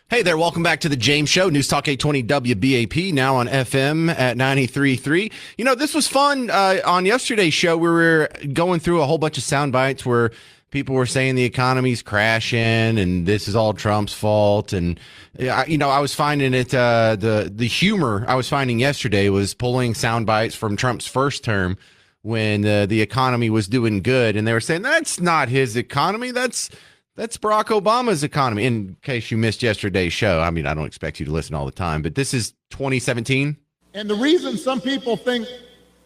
Hey there, welcome back to the James Show, News Talk 820 WBAP, now on FM at 93.3. You know, this was fun. On yesterday's show, we were going through a whole bunch of sound bites where people were saying the economy's crashing and this is all Trump's fault. And, I was finding it, the humor I was finding yesterday was pulling sound bites from Trump's first term when the economy was doing good. And they were saying, that's not his economy, that's Barack Obama's economy. In case you missed yesterday's show, I mean, I don't expect you to listen all the time, but this is 2017. And the reason some people think,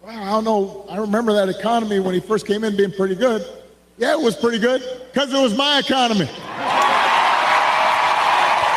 well, I don't know, I remember that economy when he first came in being pretty good. Yeah, it was pretty good because it was my economy.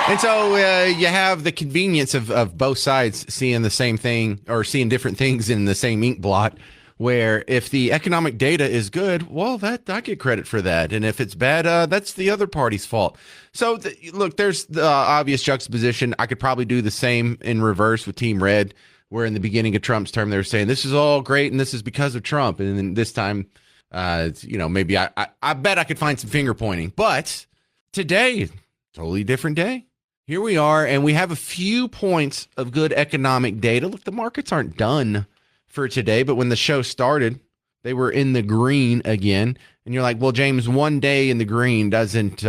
And so you have the convenience of both sides seeing the same thing or seeing different things in the same ink blot. Where if the economic data is good, well, that I get credit for that. And if it's bad, that's the other party's fault. So, look, there's the obvious juxtaposition. I could probably do the same in reverse with Team Red, where in the beginning of Trump's term, they were saying this is all great and this is because of Trump. And then this time, maybe I bet I could find some finger pointing. But today, totally different day. Here we are, and we have a few points of good economic data. Look, the markets aren't done for today, but when the show started, they were in the green again. And you're like, well, James, one day in the green doesn't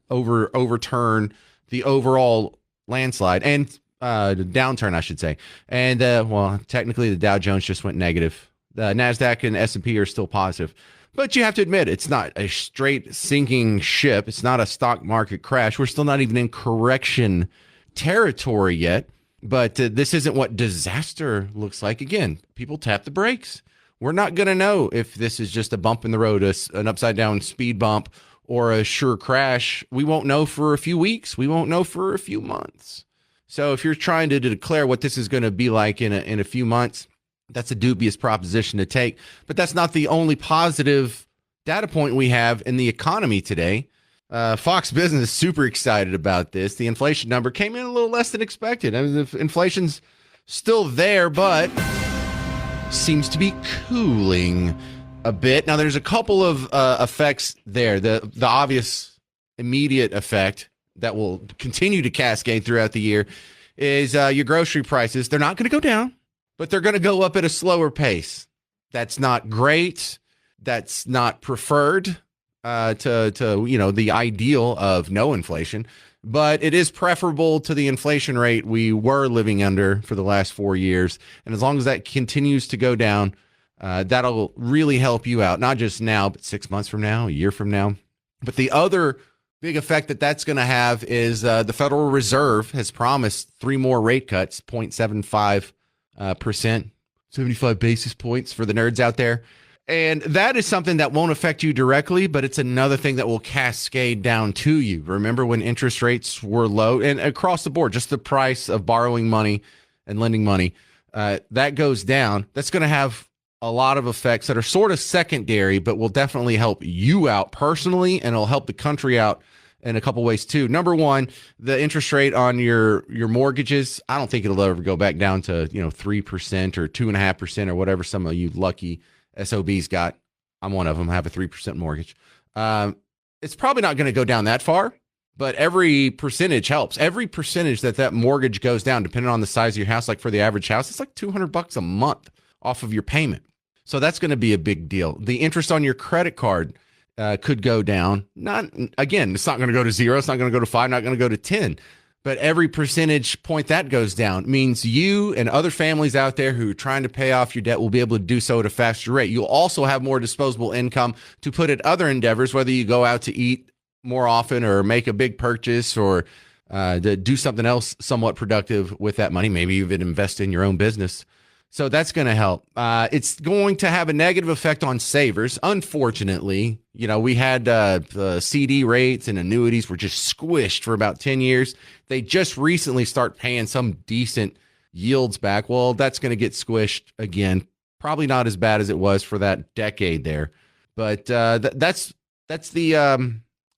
overturn the overall landslide and downturn, I should say. And technically the Dow Jones just went negative. The NASDAQ and S&P are still positive. But you have to admit, it's not a straight sinking ship. It's not a stock market crash. We're still not even in correction territory yet. But this isn't what disaster looks like. Again, people tap the brakes. We're not going to know if this is just a bump in the road, an upside down speed bump, or a sure crash. We won't know for a few weeks. We won't know for a few months. So if you're trying to declare what this is going to be like in a few months, that's a dubious proposition to take. But that's not the only positive data point we have in the economy today. Fox Business is super excited about this. The inflation number came in a little less than expected. I mean, the inflation's still there, but seems to be cooling a bit. Now, there's a couple of effects there. The obvious immediate effect that will continue to cascade throughout the year is your grocery prices. They're not going to go down, but they're going to go up at a slower pace. That's not great. That's not preferred. To the ideal of no inflation, but it is preferable to the inflation rate we were living under for the last 4 years. And as long as that continues to go down, that'll really help you out, not just now, but 6 months from now, a year from now. But the other big effect that's going to have is the Federal Reserve has promised 3 more rate cuts, 0.75%, 75 basis points for the nerds out there. And that is something that won't affect you directly, but it's another thing that will cascade down to you. Remember when interest rates were low and across the board, just the price of borrowing money and lending money, that goes down. That's going to have a lot of effects that are sort of secondary, but will definitely help you out personally, and it'll help the country out in a couple ways too. Number one, the interest rate on your mortgages, I don't think it'll ever go back down to 3% or 2.5% or whatever some of you lucky SOBs got. I'm one of them. I have a 3% mortgage. It's probably not going to go down that far, but every percentage helps. Every percentage that mortgage goes down, depending on the size of your house, like for the average house, it's like $200 a month off of your payment. So that's going to be a big deal. The interest on your credit card could go down. It's not going to go to 0. It's not going to go to 5, not going to go to 10. But every percentage point that goes down means you and other families out there who are trying to pay off your debt will be able to do so at a faster rate. You'll also have more disposable income to put at other endeavors, whether you go out to eat more often or make a big purchase or to do something else somewhat productive with that money. Maybe even invest in your own business. So that's going to help. It's going to have a negative effect on savers. Unfortunately, we had the CD rates and annuities were just squished for about 10 years. They just recently start paying some decent yields back. Well, that's going to get squished again. Probably not as bad as it was for that decade there. But that's the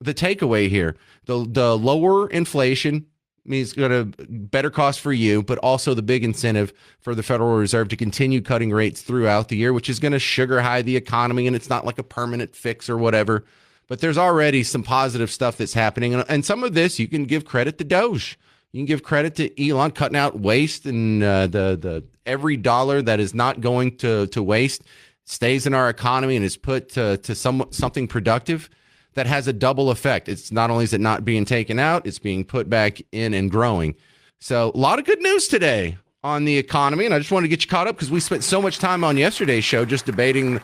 takeaway here. The lower inflation means it's going to better cost for you, but also the big incentive for the Federal Reserve to continue cutting rates throughout the year, which is going to sugar high the economy. And it's not like a permanent fix or whatever, But there's already some positive stuff that's happening. And some of this you can give credit to Doge. You can give credit to Elon cutting out waste, and the every dollar that is not going to waste stays in our economy and is put to something productive that has a double effect. It's not only is it not being taken out, it's being put back in and growing. So a lot of good news today on the economy. And I just want to get you caught up because we spent so much time on yesterday's show just debating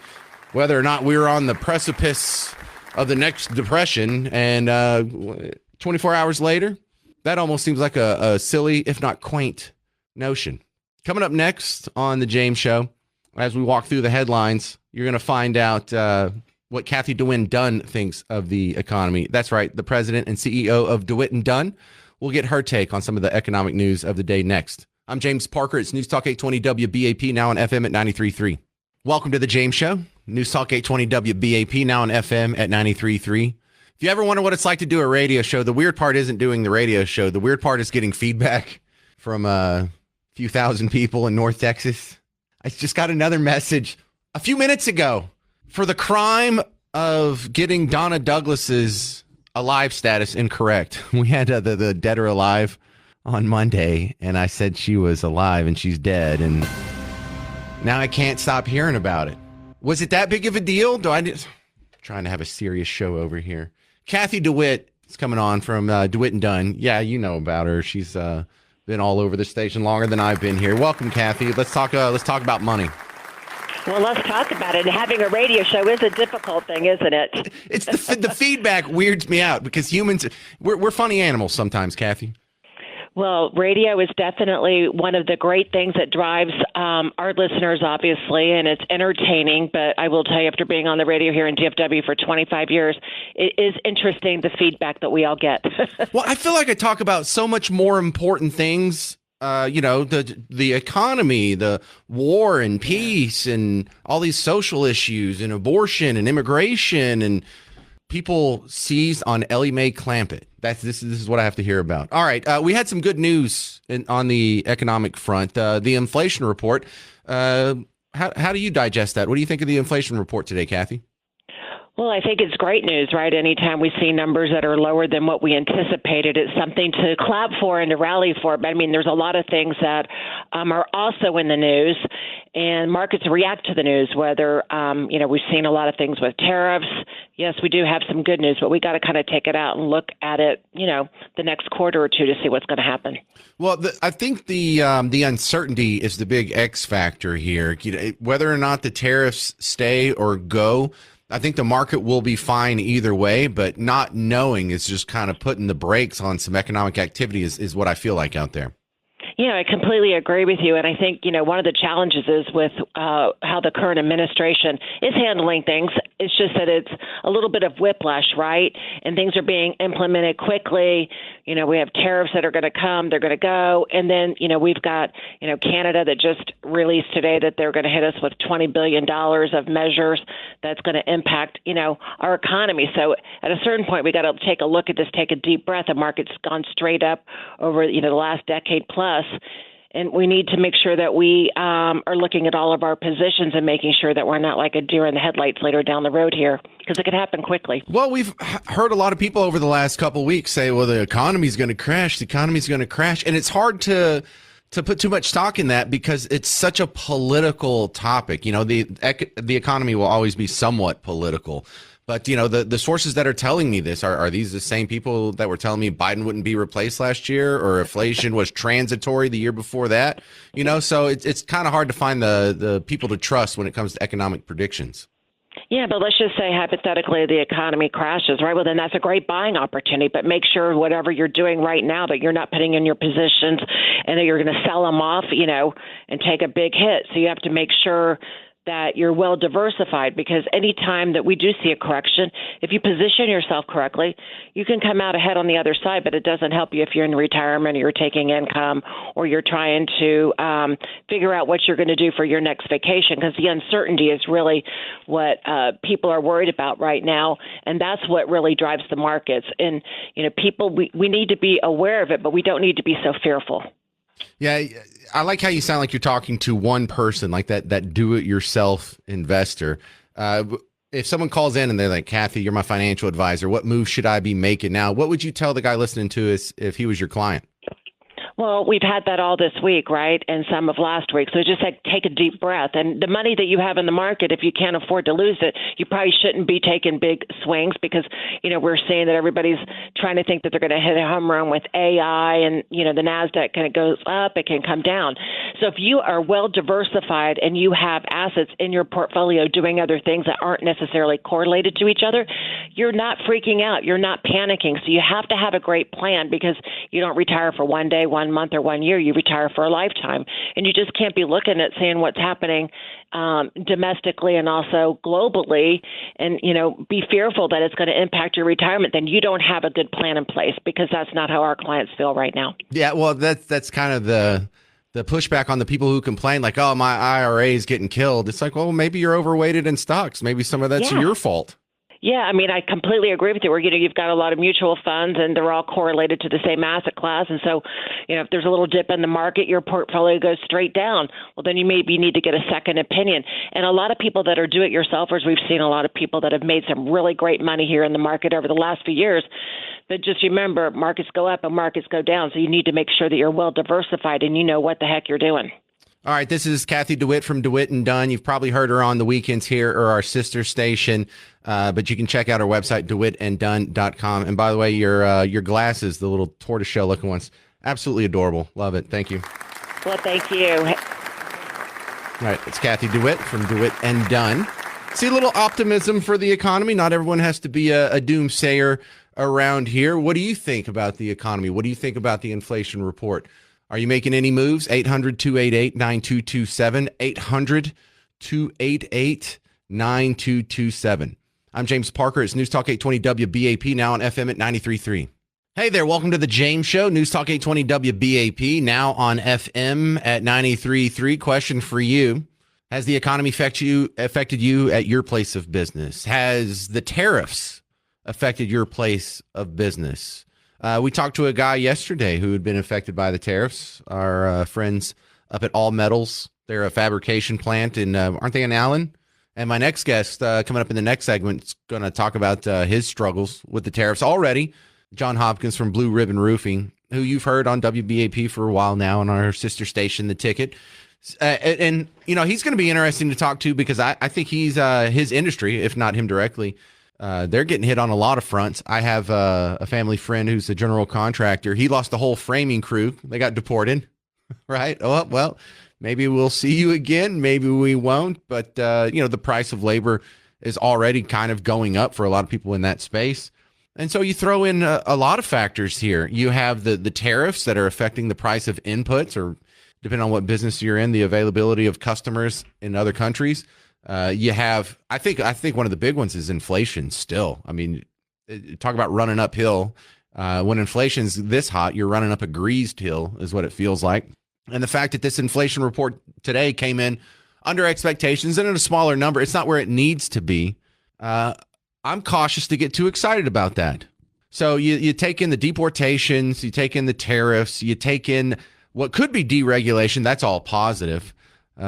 whether or not we were on the precipice of the next depression. And 24 hours later, that almost seems like a silly, if not quaint, notion. Coming up next on the James Show, as we walk through the headlines, you're going to find out what Kathy DeWitt Dunn thinks of the economy. That's right. The president and CEO of DeWitt & Dunn. We'll get her take on some of the economic news of the day next. I'm James Parker. It's News Talk 820 WBAP, now on FM at 93.3. Welcome to the James Show. News Talk 820 WBAP, now on FM at 93.3. If you ever wonder what it's like to do a radio show, the weird part isn't doing the radio show. The weird part is getting feedback from a few thousand people in North Texas. I just got another message a few minutes ago for the crime of getting Donna Douglas's alive status incorrect. We had the dead or alive on Monday, and I said she was alive and she's dead, and now I can't stop hearing about it. Was it that big of a deal? Trying to have a serious show over here. Kathy DeWitt is coming on from DeWitt & Dunn. Yeah, you know about her. She's been all over the station longer than I've been here. Welcome, Kathy. Let's talk about money. Well, let's talk about it. Having a radio show is a difficult thing, isn't it? It's the feedback weirds me out because humans, we're funny animals sometimes, Kathy. Well, radio is definitely one of the great things that drives our listeners, obviously, and it's entertaining. But I will tell you, after being on the radio here in DFW for 25 years, it is interesting, the feedback that we all get. Well, I feel like I talk about so much more important things, the economy, the war and peace and all these social issues and abortion and immigration, and people seize on Ellie Mae Clampett. This is what I have to hear about. All right. We had some good news on the economic front. The inflation report. How do you digest that? What do you think of the inflation report today, Kathy? Well, I think it's great news, right? Anytime we see numbers that are lower than what we anticipated, it's something to clap for and to rally for. But I mean, there's a lot of things that are also in the news, and markets react to the news, whether, we've seen a lot of things with tariffs. Yes, we do have some good news, but we got to kind of take it out and look at it, the next quarter or two to see what's going to happen. Well, I think the uncertainty is the big X factor here. Whether or not the tariffs stay or go, I think the market will be fine either way, but not knowing is just kind of putting the brakes on some economic activity is what I feel like out there. Yeah, I completely agree with you. And I think, one of the challenges is with how the current administration is handling things. It's just that it's a little bit of whiplash, right? And things are being implemented quickly. We have tariffs that are going to come, they're going to go. And then, we've got, Canada that just released today that they're going to hit us with $20 billion of measures that's going to impact, our economy. So at a certain point, we got to take a look at this, take a deep breath. The market's gone straight up over, the last decade plus. And we need to make sure that we are looking at all of our positions and making sure that we're not like a deer in the headlights later down the road here, because it could happen quickly. Well, we've heard a lot of people over the last couple of weeks say, well, the economy's going to crash. The economy's going to crash. And it's hard to put too much stock in that because it's such a political topic. The economy will always be somewhat political. But, the sources that are telling me this, are these the same people that were telling me Biden wouldn't be replaced last year or inflation was transitory the year before that? So it's kind of hard to find the people to trust when it comes to economic predictions. Yeah, but let's just say hypothetically the economy crashes, right? Well, then that's a great buying opportunity. But make sure whatever you're doing right now that you're not putting in your positions and that you're going to sell them off, and take a big hit. So you have to make sure that you're well diversified, because any time that we do see a correction, if you position yourself correctly, you can come out ahead on the other side, but it doesn't help you if you're in retirement or you're taking income or you're trying to figure out what you're going to do for your next vacation, because the uncertainty is really what people are worried about right now, and that's what really drives the markets. And, people, we need to be aware of it, but we don't need to be so fearful. Yeah, I like how you sound like you're talking to one person, like that do-it-yourself investor. if someone calls in and they're like, Kathy, you're my financial advisor, what move should I be making now? What would you tell the guy listening to us if he was your client? Well, we've had that all this week, right? And some of last week. So just like take a deep breath. And the money that you have in the market, if you can't afford to lose it, you probably shouldn't be taking big swings because, we're seeing that everybody's trying to think that they're going to hit a home run with AI and, the NASDAQ kind of goes up, it can come down. So if you are well diversified and you have assets in your portfolio doing other things that aren't necessarily correlated to each other, you're not freaking out. You're not panicking. So you have to have a great plan because you don't retire for one day, 1 month, or 1 year. You retire for a lifetime. And you just can't be looking at seeing what's happening domestically and also globally and, be fearful that it's going to impact your retirement. Then you don't have a good plan in place because that's not how our clients feel right now. Yeah, well, that's kind of the pushback on the people who complain like, oh, my IRA is getting killed. It's like, well, maybe you're overweighted in stocks. Maybe some of that's your fault. Yeah, I mean, I completely agree with you. Where you've got a lot of mutual funds, and they're all correlated to the same asset class. And so, if there's a little dip in the market, your portfolio goes straight down. Well, then you maybe need to get a second opinion. And a lot of people that are do-it-yourselfers, we've seen a lot of people that have made some really great money here in the market over the last few years. But just remember, markets go up and markets go down. So you need to make sure that you're well diversified and you know what the heck you're doing. All right, this is Kathy DeWitt from DeWitt and Dunn. You've probably heard her on the weekends here or our sister station, but you can check out our website, DeWittandDunn.com. And by the way, your glasses, the little tortoiseshell looking ones, absolutely adorable. Love it. Thank you. Well, thank you. All right, it's Kathy DeWitt from DeWitt and Dunn. See a little optimism for the economy. Not everyone has to be a doomsayer around here. What do you think about the economy? What do you think about the inflation report? Are you making any moves? 800-288-9227. 800-288-9227. I'm James Parker. It's News Talk 820 WBAP, now on FM at 93.3. Hey there. Welcome to the James Show. News Talk 820 WBAP, now on FM at 93.3. Question for you. Has the economy affected you at your place of business? Has the tariffs affected your place of business? We talked to a guy yesterday who had been affected by the tariffs. Our friends up at All Metals, they're a fabrication plant aren't they in Allen? And my next guest coming up in the next segment is going to talk about his struggles with the tariffs already. John Hopkins from Blue Ribbon Roofing, who you've heard on WBAP for a while now on our sister station, The Ticket. And he's going to be interesting to talk to because I think he's his industry, if not him directly. They're getting hit on a lot of fronts. I have a family friend who's a general contractor. He lost the whole framing crew. They got deported, right? Oh, well, maybe we'll see you again. Maybe we won't. But, the price of labor is already kind of going up for a lot of people in that space. And so you throw in a lot of factors here. You have the tariffs that are affecting the price of inputs, or depending on what business you're in, the availability of customers in other countries. You have, I think one of the big ones is inflation still. I mean, talk about running uphill. When inflation's this hot, you're running up a greased hill is what it feels like. And the fact that this inflation report today came in under expectations and at a smaller number, it's not where it needs to be. I'm cautious to get too excited about that. So you take in the deportations, you take in the tariffs, you take in what could be deregulation. That's all positive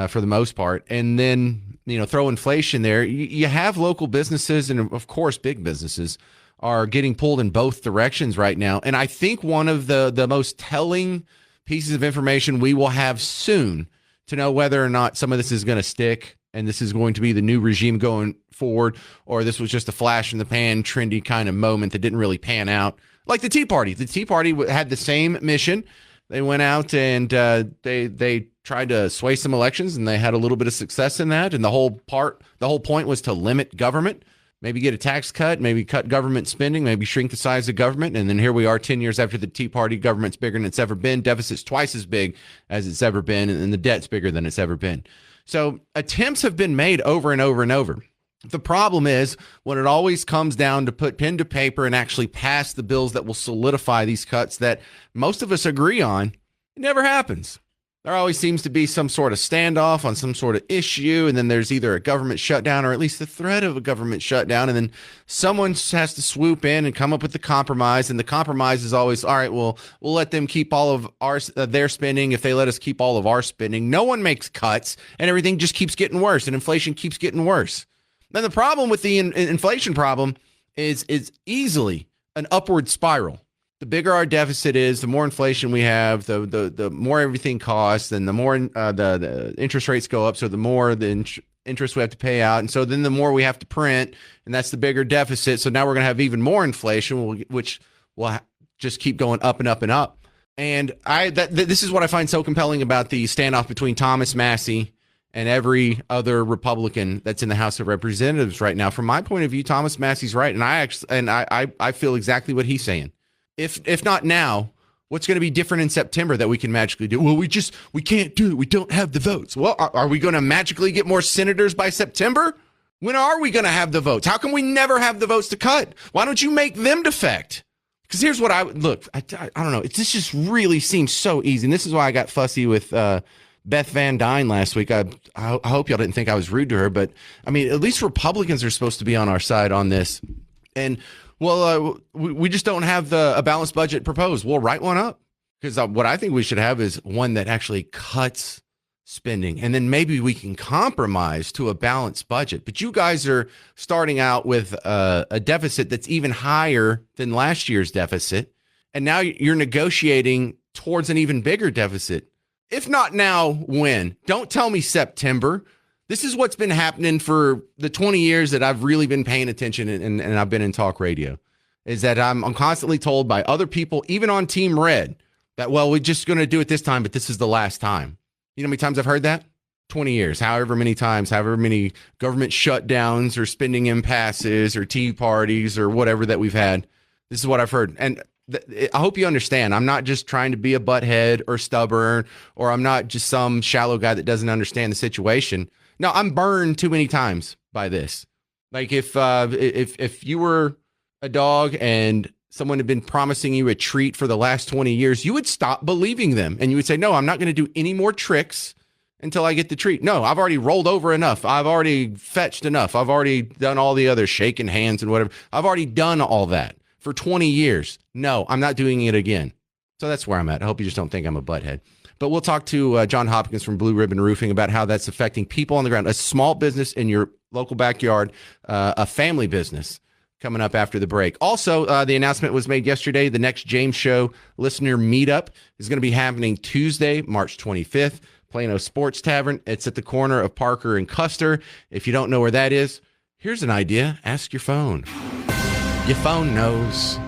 for the most part. And then, throw inflation there. You have local businesses and, of course, big businesses are getting pulled in both directions right now. And I think one of the most telling pieces of information we will have soon to know whether or not some of this is going to stick and this is going to be the new regime going forward, or this was just a flash in the pan, trendy kind of moment that didn't really pan out. Like the Tea Party. The Tea Party had the same mission. They went out and they tried to sway some elections, and they had a little bit of success in that. And the whole point was to limit government, maybe get a tax cut, maybe cut government spending, maybe shrink the size of government. And then here we are 10 years after the Tea Party. Government's bigger than it's ever been. Deficit's twice as big as it's ever been, and the debt's bigger than it's ever been. So attempts have been made over and over and over. The problem is when it always comes down to put pen to paper and actually pass the bills that will solidify these cuts that most of us agree on, it never happens. There always seems to be some sort of standoff on some sort of issue, and then there's either a government shutdown or at least the threat of a government shutdown, and then someone has to swoop in and come up with the compromise, and the compromise is always, all right, well, we'll let them keep all of their spending if they let us keep all of our spending. No one makes cuts, and everything just keeps getting worse, and inflation keeps getting worse. Then the problem with the inflation problem is easily an upward spiral. The bigger our deficit is, the more inflation we have, the more everything costs, and the more the interest rates go up. So the more the interest we have to pay out, and so then the more we have to print, and that's the bigger deficit. So now we're going to have even more inflation, which will just keep going up and up and up. And this is what I find so compelling about the standoff between Thomas Massie and every other Republican that's in the House of Representatives right now. From my point of view, Thomas Massie's right, and I feel exactly what he's saying. If not now, what's going to be different in September that we can magically do? Well, we can't do it. We don't have the votes. Well, are we going to magically get more senators by September? When are we going to have the votes? How come we never have the votes to cut? Why don't you make them defect? Because here's what I don't know. This just really seems so easy, and this is why I got fussy with Beth Van Dyne last week. I hope y'all didn't think I was rude to her, but I mean, at least Republicans are supposed to be on our side on this. And we just don't have a balanced budget proposed. We'll write one up, because what I think we should have is one that actually cuts spending, and then maybe we can compromise to a balanced budget. But you guys are starting out with a deficit that's even higher than last year's deficit, and now you're negotiating towards an even bigger deficit. If not now, when? Don't tell me September. This is what's been happening for the 20 years that I've really been paying attention, and I've been in talk radio, is that I'm constantly told by other people, even on Team Red, that, well, we're just going to do it this time, but this is the last time. You know how many times I've heard that? 20 years, however many times, however many government shutdowns or spending impasses or tea parties or whatever that we've had. This is what I've heard. And I hope you understand. I'm not just trying to be a butthead or stubborn, or I'm not just some shallow guy that doesn't understand the situation. No, I'm burned too many times by this. Like if you were a dog and someone had been promising you a treat for the last 20 years, you would stop believing them. And you would say, no, I'm not going to do any more tricks until I get the treat. No, I've already rolled over enough. I've already fetched enough. I've already done all the other shaking hands and whatever. I've already done all that for 20 years. No, I'm not doing it again. So that's where I'm at. I hope you just don't think I'm a butthead. But we'll talk to John Hopkins from Blue Ribbon Roofing about how that's affecting people on the ground, a small business in your local backyard, a family business, coming up after the break. Also, the announcement was made yesterday. The next James Show listener meetup is going to be happening Tuesday, March 25th, Plano Sports Tavern. It's at the corner of Parker and Custer. If you don't know where that is, here's an idea. Ask your phone. Your phone knows.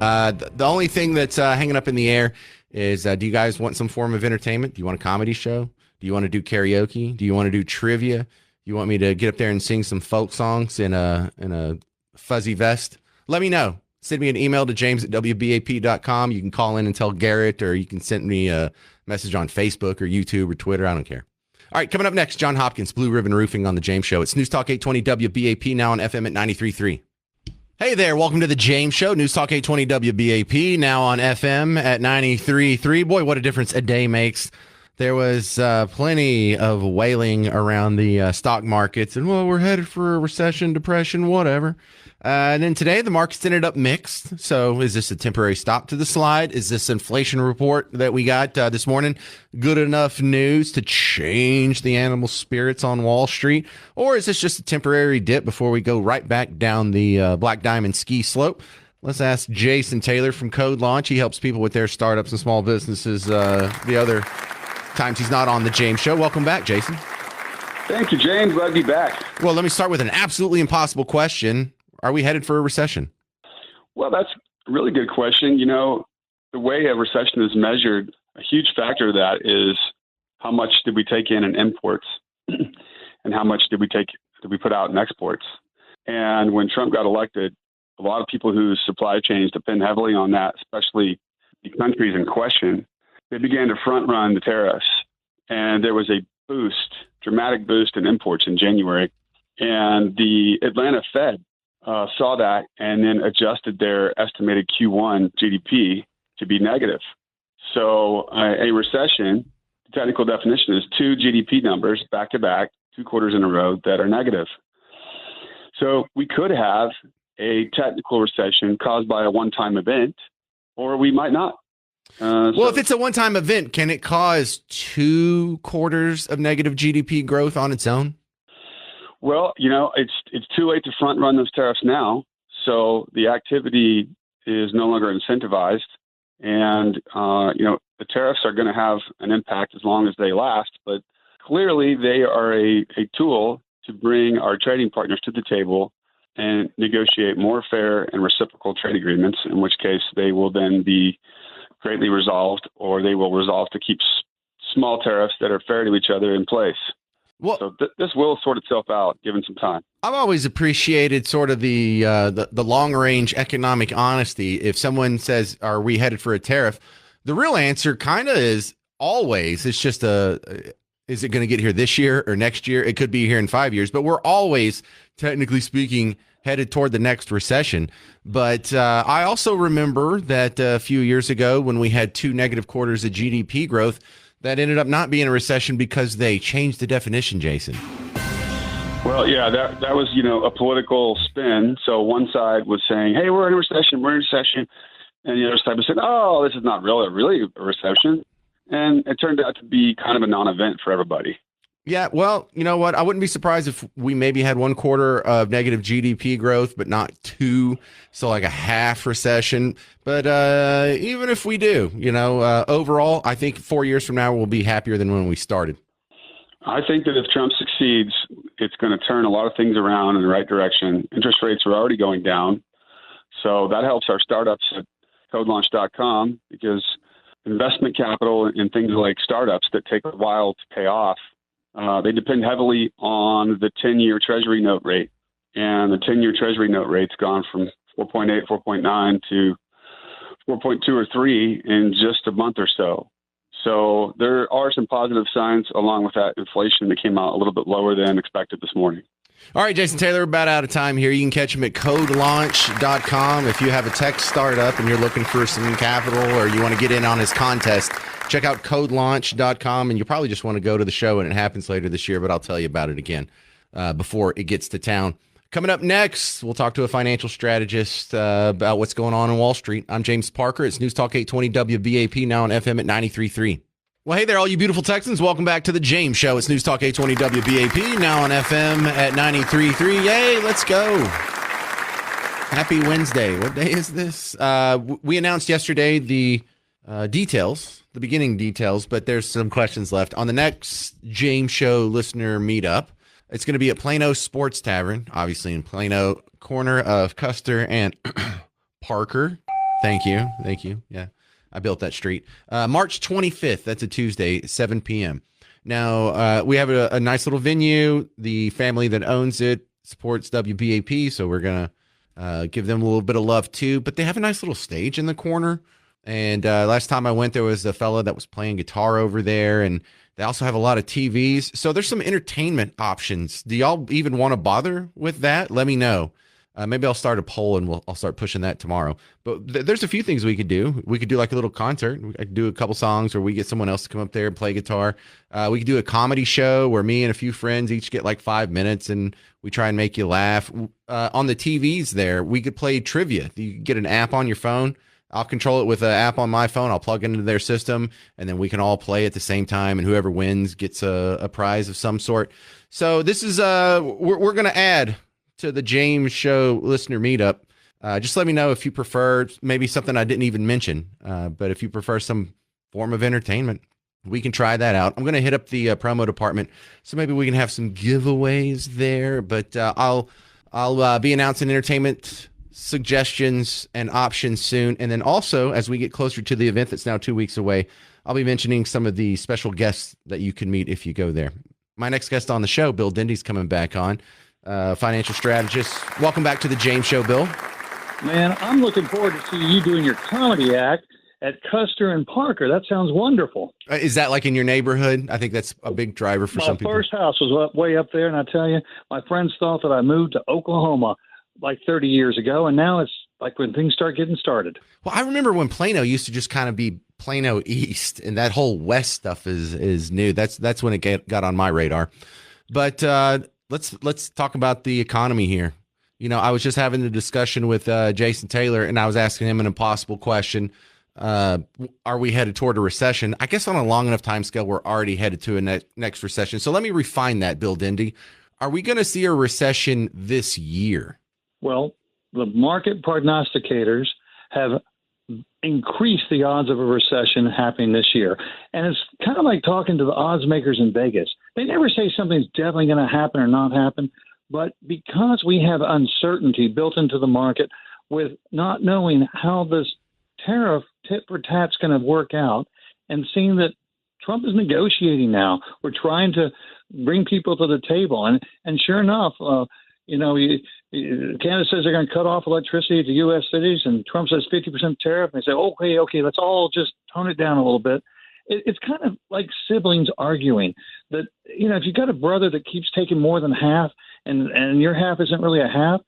The only thing that's hanging up in the air is, do you guys want some form of entertainment? Do you want a comedy show? Do you want to do karaoke? Do you want to do trivia? You want me to get up there and sing some folk songs in a fuzzy vest? Let me know. Send me an email to james@wbap.com. You can call in and tell Garrett, or you can send me a message on Facebook or YouTube or Twitter. I don't care. All right, coming up next, John Hopkins, Blue Ribbon Roofing on The James Show. It's News Talk 820 WBAP, now on FM at 93.3. Hey there, welcome to The James Show, News Talk 820 WBAP, now on FM at 93.3. Boy, what a difference a day makes. There was plenty of wailing around the stock markets, and, well, we're headed for a recession, depression, whatever. And then today, the markets ended up mixed. So is this a temporary stop to the slide? Is this inflation report that we got this morning good enough news to change the animal spirits on Wall Street? Or is this just a temporary dip before we go right back down the Black Diamond ski slope? Let's ask Jason Taylor from Code Launch. He helps people with their startups and small businesses the other times he's not on The James Show. Welcome back, Jason. Thank you, James. Glad to be back. Well, let me start with an absolutely impossible question. Are we headed for a recession? Well, that's a really good question. You know, the way a recession is measured, a huge factor of that is how much did we take in imports and how much did we put out in exports. And when Trump got elected, a lot of people whose supply chains depend heavily on that, especially the countries in question, they began to front run the tariffs. And there was a dramatic boost in imports in January. And the Atlanta Fed saw that and then adjusted their estimated Q1 GDP to be negative. So a recession, the technical definition is two GDP numbers back to back, 2 quarters in a row that are negative. So we could have a technical recession caused by a one-time event, or we might not. Well, if it's a one-time event, can it cause 2 quarters of negative GDP growth on its own? Well, it's too late to front run those tariffs now. So the activity is no longer incentivized. And, the tariffs are going to have an impact as long as they last. But clearly, they are a tool to bring our trading partners to the table and negotiate more fair and reciprocal trade agreements, in which case they will then be greatly resolved, or they will resolve to keep small tariffs that are fair to each other in place. Well, so this will sort itself out given some time. I've always appreciated sort of the long range economic honesty. If someone says, "Are we headed for a tariff?" the real answer kind of is always. It's just is it going to get here this year or next year? It could be here in 5 years, but we're always, technically speaking, headed toward the next recession. But I also remember that a few years ago when we had 2 negative quarters of GDP growth, that ended up not being a recession because they changed the definition, Jason. Well, yeah, that was, a political spin. So one side was saying, hey, we're in a recession. And the other side was saying, oh, this is not really a recession. And it turned out to be kind of a non-event for everybody. Yeah, well, you know what? I wouldn't be surprised if we maybe had 1 quarter of negative GDP growth, but not 2, so like a half recession. But even if we do, overall, I think 4 years from now we'll be happier than when we started. I think that if Trump succeeds, it's going to turn a lot of things around in the right direction. Interest rates are already going down, so that helps our startups at codelaunch.com, because investment capital in things like startups that take a while to pay off, they depend heavily on the 10-year Treasury note rate. And the 10-year Treasury note rate's gone from 4.8, 4.9 to 4.2 or 3 in just a month or so. So there are some positive signs along with that inflation that came out a little bit lower than expected this morning. All right, Jason Taylor, we're about out of time here. You can catch him at codelaunch.com. If you have a tech startup and you're looking for some capital or you want to get in on his contest, check out codelaunch.com. And you probably just want to go to the show, and it happens later this year, but I'll tell you about it again before it gets to town. Coming up next, we'll talk to a financial strategist about what's going on in Wall Street. I'm James Parker. It's News Talk 820 WBAP, now on FM at 93.3. Well, hey there, all you beautiful Texans. Welcome back to the James Show. It's News Talk 820 WBAP, now on FM at 93.3. Yay, let's go. Happy Wednesday. What day is this? We announced yesterday the details, the beginning details, but there's some questions left. On the next James Show listener meetup, it's going to be at Plano Sports Tavern, obviously in Plano, corner of Custer and Parker. Thank you. Yeah. I built that street. March 25th, that's a Tuesday, 7 p.m. Now, we have a nice little venue. The family that owns it supports WBAP, so we're going to give them a little bit of love too. But they have a nice little stage in the corner. And last time I went, there was a fella that was playing guitar over there, and they also have a lot of TVs. So there's some entertainment options. Do y'all even want to bother with that? Let me know. Maybe I'll start a poll and I'll start pushing that tomorrow. But there's a few things we could do. We could do like a little concert. I could do a couple songs, or we get someone else to come up there and play guitar. We could do a comedy show where me and a few friends each get like 5 minutes and we try and make you laugh. On the TVs there, we could play trivia. You could get an app on your phone. I'll control it with an app on my phone. I'll plug into their system, and then we can all play at the same time, and whoever wins gets a prize of some sort. So this is we're going to add to the James Show listener meetup. Just let me know if you prefer maybe something I didn't even mention. But if you prefer some form of entertainment, we can try that out. I'm going to hit up the promo department, so maybe we can have some giveaways there. But I'll be announcing entertainment suggestions and options soon. And then also, as we get closer to the event that's now 2 weeks away, I'll be mentioning some of the special guests that you can meet if you go there. My next guest on the show, Bill Dindy's coming back on. Financial strategist. Welcome back to the James Show, Bill. Man, I'm looking forward to see you doing your comedy act at Custer and Parker. That sounds wonderful. Is that like in your neighborhood? I think that's a big driver for some people. My first house was way up there, and I tell you, my friends thought that I moved to Oklahoma like 30 years ago, and now it's like when things start getting started. Well, I remember when Plano used to just kind of be Plano East, and that whole West stuff is new. That's when it got on my radar. But let's talk about the economy here. I was just having a discussion with Jason Taylor, and I was asking him an impossible question. Are we headed toward a recession? I guess on a long enough time scale, we're already headed to a next recession. So let me refine that, Bill Dindy. Are we going to see a recession this year? Well, the market prognosticators have increased the odds of a recession happening this year. And it's kind of like talking to the odds makers in Vegas. They never say something's definitely going to happen or not happen. But because we have uncertainty built into the market with not knowing how this tariff tit for tat's going to work out, and seeing that Trump is negotiating now, we're trying to bring people to the table. And sure enough, Canada says they're going to cut off electricity to U.S. cities, and Trump says 50% tariff. And they say, okay, let's all just tone it down a little bit. It's kind of like siblings arguing that, if you've got a brother that keeps taking more than half and your half isn't really a half,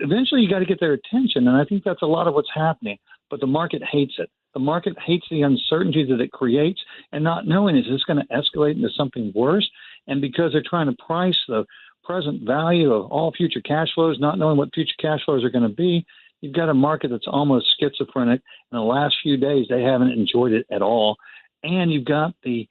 eventually you got to get their attention. And I think that's a lot of what's happening. But the market hates it. The market hates the uncertainty that it creates and not knowing, is this going to escalate into something worse? And because they're trying to price the present value of all future cash flows, not knowing what future cash flows are going to be, you've got a market that's almost schizophrenic. In the last few days, they haven't enjoyed it at all. And you've got the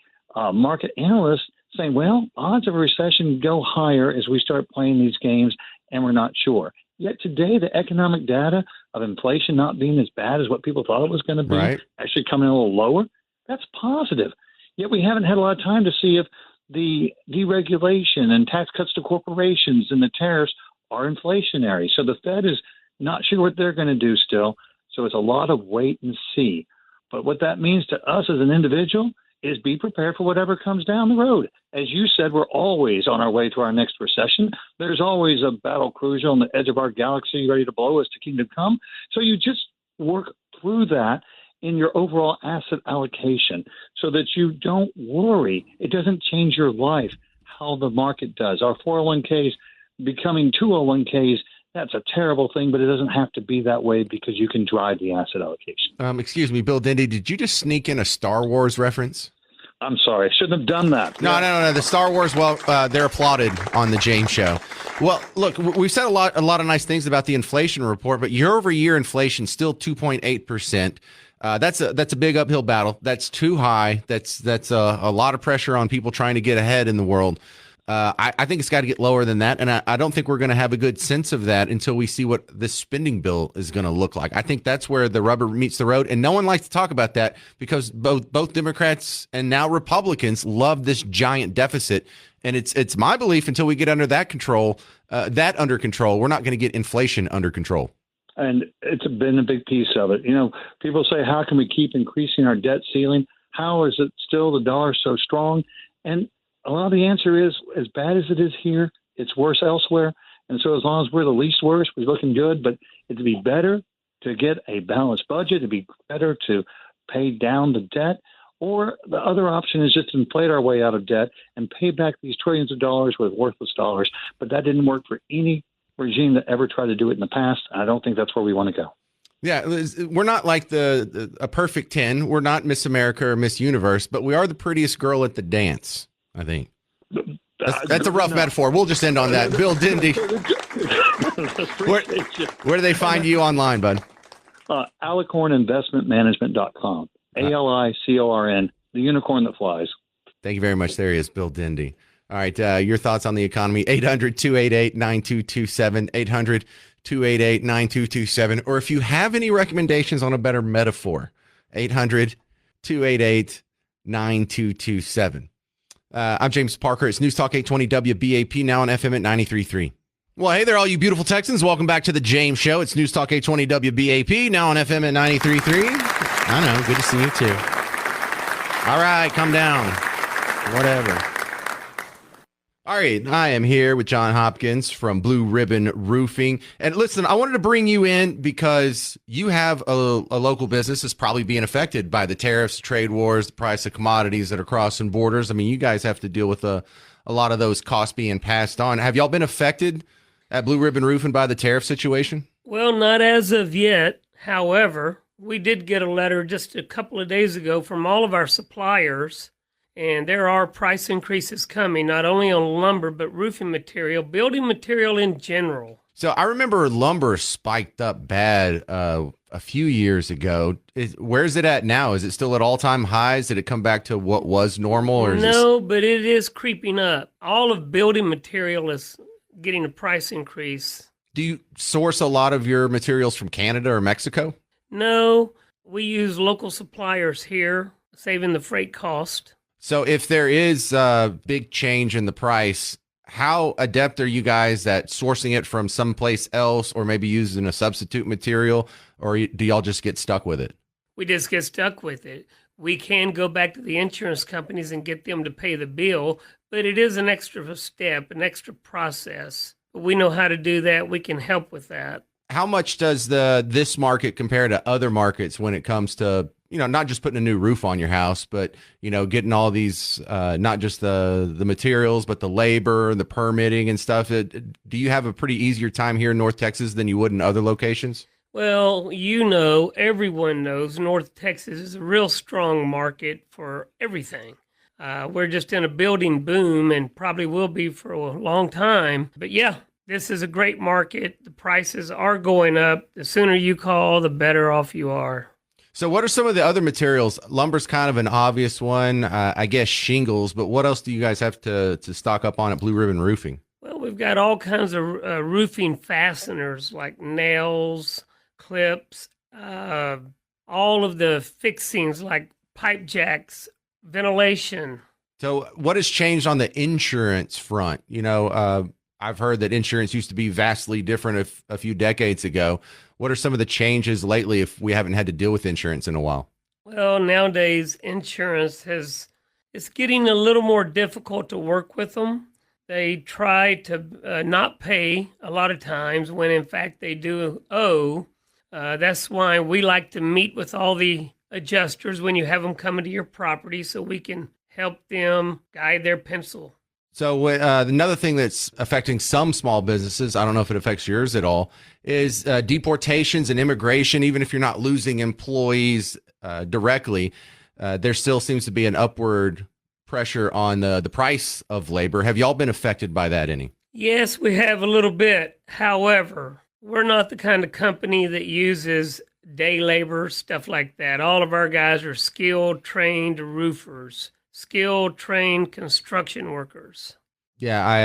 market analysts saying, well, odds of a recession go higher as we start playing these games, and we're not sure. Yet today, the economic data of inflation not being as bad as what people thought it was going to be, Right. actually coming in a little lower, that's positive. Yet we haven't had a lot of time to see if the deregulation and tax cuts to corporations and the tariffs are inflationary. So the Fed is not sure what they're going to do still. So it's a lot of wait and see. But what that means to us as an individual is be prepared for whatever comes down the road. As you said, we're always on our way to our next recession. There's always a battle cruiser on the edge of our galaxy ready to blow us to kingdom come. So you just work through that in your overall asset allocation so that you don't worry. It doesn't change your life how the market does. Our 401ks becoming 201ks, that's a terrible thing, but it doesn't have to be that way because you can drive the asset allocation. Excuse me, Bill Dindy, did you just sneak in a Star Wars reference? I'm sorry. I shouldn't have done that. No. The Star Wars, they're applauded on the James Show. Well, look, we've said a lot of nice things about the inflation report, but year-over-year inflation still 2.8%. That's a big uphill battle. That's too high. That's a lot of pressure on people trying to get ahead in the world. I think it's got to get lower than that, and I don't think we're going to have a good sense of that until we see what this spending bill is going to look like. I think that's where the rubber meets the road, and no one likes to talk about that because both Democrats and now Republicans love this giant deficit, and it's my belief until we get under that under control, we're not going to get inflation under control. And it's been a big piece of it. People say, how can we keep increasing our debt ceiling? How is it still the dollar so strong? And a lot of the answer is, as bad as it is here, it's worse elsewhere. And so as long as we're the least worst, we're looking good. But it'd be better to get a balanced budget. It'd be better to pay down the debt. Or the other option is just to inflate our way out of debt and pay back these trillions of dollars with worthless dollars. But that didn't work for any regime that ever tried to do it in the past. I don't think that's where we want to go. Yeah, we're not like a perfect 10. We're not Miss America or Miss Universe, but we are the prettiest girl at the dance, I think. That's a rough metaphor. We'll just end on that. Bill Dindy, where do they find you online, bud? alicorninvestmentmanagement.com. ALICORN, the unicorn that flies. Thank you very much. There he is, Bill Dindy. All right, your thoughts on the economy, 800-288-9227, 800-288-9227. Or if you have any recommendations on a better metaphor, 800-288-9227. I'm James Parker. It's News Talk 820 WBAP, now on FM at 93.3. Well, hey there, all you beautiful Texans. Welcome back to the James Show. It's News Talk 820 WBAP, now on FM at 93.3. I know, good to see you too. All right, come down. Whatever. All right, I am here with John Hopkins from Blue Ribbon Roofing. And listen, I wanted to bring you in because you have a local business that's probably being affected by the tariffs, trade wars, the price of commodities that are crossing borders. I mean, you guys have to deal with a lot of those costs being passed on. Have y'all been affected at Blue Ribbon Roofing by the tariff situation? Well, not as of yet. However, we did get a letter just a couple of days ago from all of our suppliers. And there are price increases coming, not only on lumber, but roofing material, building material in general. So I remember lumber spiked up bad a few years ago. Where's it at now? Is it still at all-time highs? Did it come back to what was normal, or is it? No, but it is creeping up. All of building material is getting a price increase. Do you source a lot of your materials from Canada or Mexico? No, we use local suppliers here, saving the freight cost. So if there is a big change in the price, how adept are you guys at sourcing it from someplace else, or maybe using a substitute material, or do y'all just get stuck with it? We just get stuck with it. We can go back to the insurance companies and get them to pay the bill, but it is an extra step, an extra process. But we know how to do that. We can help with that. How much does this market compare to other markets when it comes to, not just putting a new roof on your house, but, getting all these, not just the materials, but the labor, the permitting and stuff? Do you have a pretty easier time here in North Texas than you would in other locations? Well, everyone knows North Texas is a real strong market for everything. We're just in a building boom and probably will be for a long time. But yeah, this is a great market. The prices are going up. The sooner you call, the better off you are. So what are some of the other materials? Lumber's kind of an obvious one, I guess shingles, but what else do you guys have to stock up on at Blue Ribbon Roofing? Well, we've got all kinds of roofing fasteners like nails, clips, all of the fixings like pipe jacks, ventilation. So what has changed on the insurance front? I've heard that insurance used to be vastly different a few decades ago. What are some of the changes lately if we haven't had to deal with insurance in a while? Well, nowadays insurance it's getting a little more difficult to work with them. They try to not pay a lot of times when in fact they do owe. That's why we like to meet with all the adjusters when you have them come into your property so we can help them guide their pencil. So another thing that's affecting some small businesses, I don't know if it affects yours at all, is deportations and immigration. Even if you're not losing employees directly, there still seems to be an upward pressure on the price of labor. Have y'all been affected by that any? Yes, we have a little bit. However, we're not the kind of company that uses day labor, stuff like that. All of our guys are skilled, trained roofers, skilled, trained construction workers. Yeah, I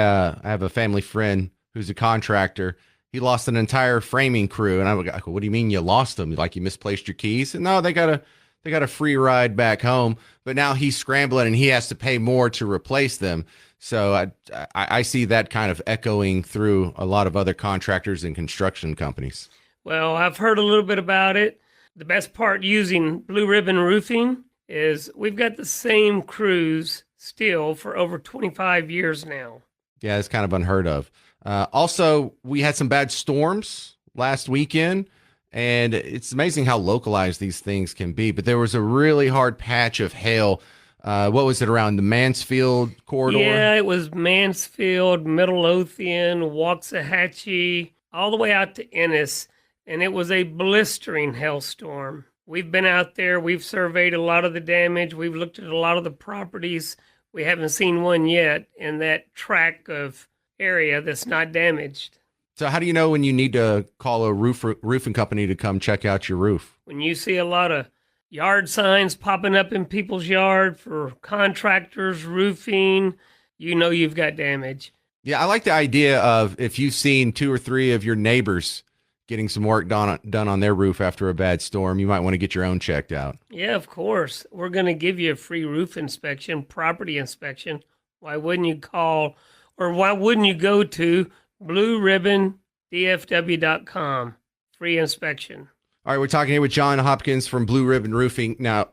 have a family friend who's a contractor. He lost an entire framing crew, and I was like, "What do you mean you lost them? Like you misplaced your keys?" And no, they got a free ride back home. But now he's scrambling, and he has to pay more to replace them. So I see that kind of echoing through a lot of other contractors and construction companies. Well, I've heard a little bit about it. The best part using Blue Ribbon Roofing is we've got the same crews still for over 25 years now. Yeah, it's kind of unheard of. Also, we had some bad storms last weekend, and it's amazing how localized these things can be. But there was a really hard patch of hail. What was it, around the Mansfield corridor? Yeah, it was Mansfield, Midlothian, Waxahachie, all the way out to Ennis, and it was a blistering hailstorm. We've been out there. We've surveyed a lot of the damage. We've looked at a lot of the properties. We haven't seen one yet in that tract of area that's not damaged. So how do you know when you need to call a roofing company to come check out your roof? When you see a lot of yard signs popping up in people's yard for contractors, roofing, you've got damage. Yeah, I like the idea of if you've seen 2 or 3 of your neighbors getting some work done on their roof after a bad storm, you might want to get your own checked out. Yeah, of course. We're going to give you a free roof inspection, property inspection. Why wouldn't you call, or why wouldn't you go to blueribbondfw.com? Free inspection. All right, we're talking here with John Hopkins from Blue Ribbon Roofing. Now,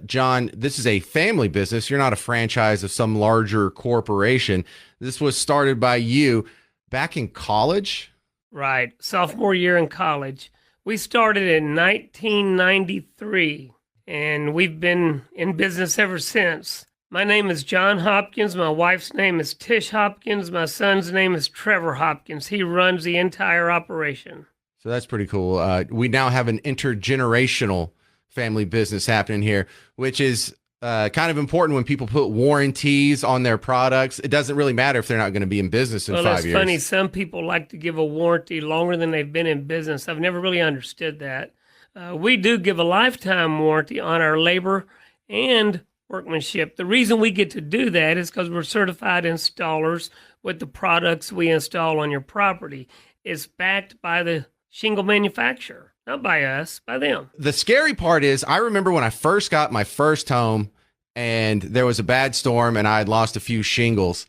John, this is a family business. You're not a franchise of some larger corporation. This was started by you back in college. Right. Sophomore year in college. We started in 1993, and we've been in business ever since. My name is John Hopkins. My wife's name is Tish Hopkins. My son's name is Trevor Hopkins. He runs the entire operation. So that's pretty cool. We now have an intergenerational family business happening here, which is Kind of important when people put warranties on their products. It doesn't really matter if they're not going to be in business in 5 years. Well, it's funny. Some people like to give a warranty longer than they've been in business. I've never really understood that. We do give a lifetime warranty on our labor and workmanship. The reason we get to do that is because we're certified installers with the products we install on your property. It's backed by the shingle manufacturer. Not by us, by them. The scary part is I remember when I first got my first home and there was a bad storm and I had lost a few shingles.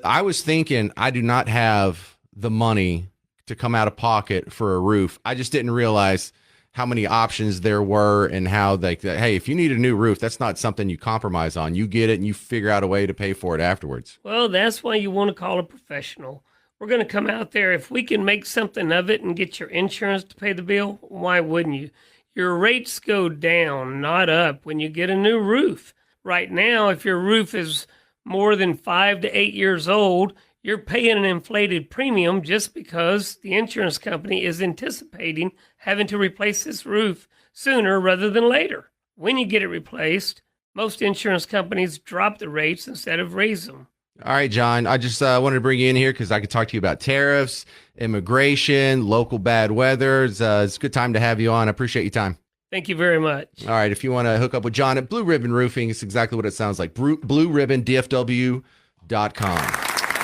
I was thinking I do not have the money to come out of pocket for a roof. I just didn't realize how many options there were and how hey, if you need a new roof, that's not something you compromise on. You get it and you figure out a way to pay for it afterwards. Well, that's why you want to call a professional. We're going to come out there. If we can make something of it and get your insurance to pay the bill, why wouldn't you? Your rates go down, not up, when you get a new roof. Right now, if your roof is more than 5 to 8 years old, you're paying an inflated premium just because the insurance company is anticipating having to replace this roof sooner rather than later. When you get it replaced, most insurance companies drop the rates instead of raise them. All right, John, I just wanted to bring you in here because I could talk to you about tariffs, immigration, local bad weather. It's a good time to have you on. I appreciate your time. Thank you very much. All right, if you want to hook up with John at Blue Ribbon Roofing, it's exactly what it sounds like, blueribbondfw.com.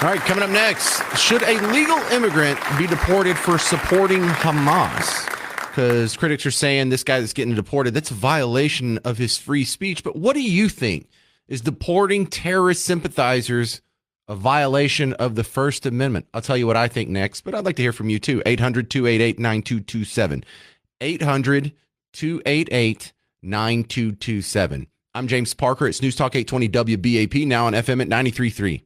All right, coming up next, should a legal immigrant be deported for supporting Hamas? Because critics are saying this guy that's getting deported, that's a violation of his free speech. But what do you think? Is deporting terrorist sympathizers a violation of the First Amendment? I'll tell you what I think next, but I'd like to hear from you too. 800-288-9227. 800-288-9227. I'm James Parker. It's News Talk 820 WBAP, now on FM at 93.3.